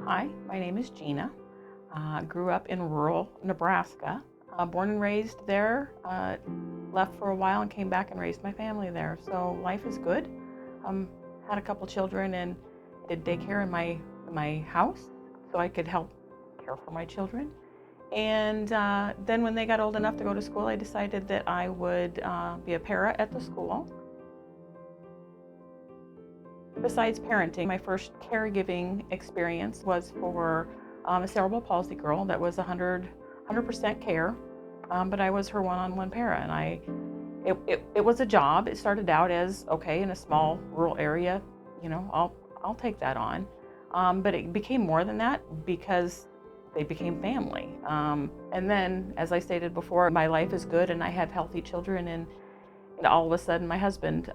Hi, my name is Gina. Grew up in rural Nebraska. Born and raised there. Left for a while and came back and raised my family there. So life is good. Had a couple children and did daycare in my house, so I could help care for my children. And then when they got old enough to go to school, I decided that I would be a para at the school. Besides parenting, my first caregiving experience was for a cerebral palsy girl that was 100% care, but I was her one-on-one para, and it was a job. It started out as, okay, in a small rural area, I'll take that on, but it became more than that because they became family. And then, as I stated before, my life is good and I have healthy children, and all of a sudden my husband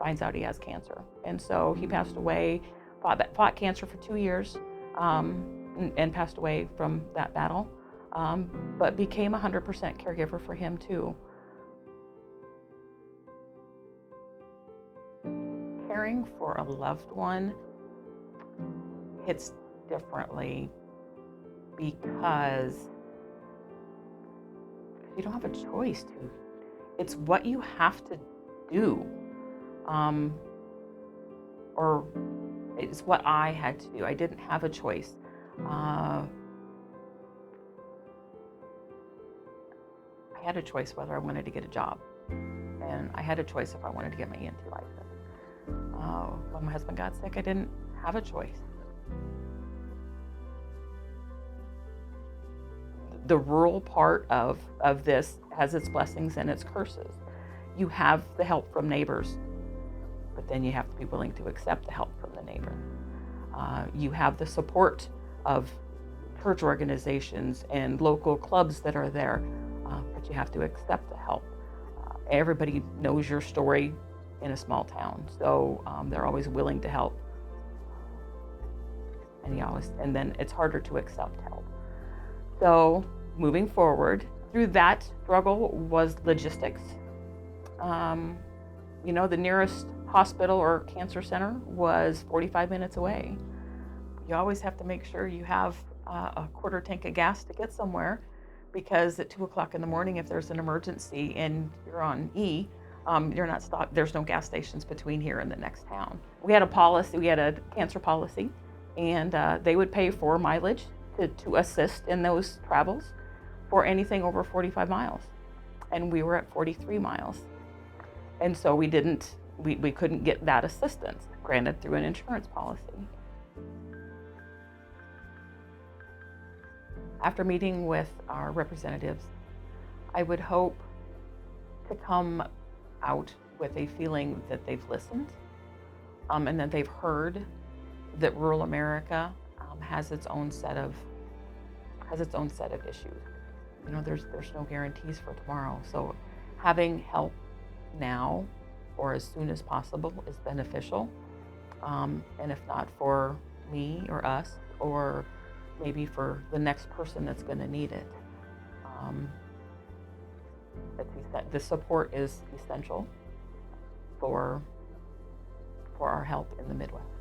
finds out he has cancer. And so he passed away, fought cancer for 2 years, and passed away from that battle, but became 100% caregiver for him too. Caring for a loved one hits differently because you don't have a choice to. It's what you have to do. Or it's what I had to do. I didn't have a choice. I had a choice whether I wanted to get a job, and I had a choice if I wanted to get my ENT license. When my husband got sick, I didn't have a choice. The rural part of this has its blessings and its curses. You have the help from neighbors, but then you have to be willing to accept the help from the neighbor. You have the support of church organizations and local clubs that are there, but you have to accept the help. Everybody knows your story in a small town, so they're always willing to help. And then it's harder to accept help. So moving forward, through that struggle was logistics. The nearest hospital or cancer center was 45 minutes away. You always have to make sure you have a quarter tank of gas to get somewhere, because at 2 o'clock in the morning, if there's an emergency and you're on E, you're not stopped. There's no gas stations between here and the next town. We had a cancer policy, and they would pay for mileage to assist in those travels for anything over 45 miles. And we were at 43 miles. And so we couldn't get that assistance granted through an insurance policy. After meeting with our representatives, I would hope to come out with a feeling that they've listened, and that they've heard that rural America has its own set of issues. There's no guarantees for tomorrow. So having help now or as soon as possible is beneficial. And if not for me or us, or maybe for the next person that's going to need it, the support is essential for our health in the Midwest.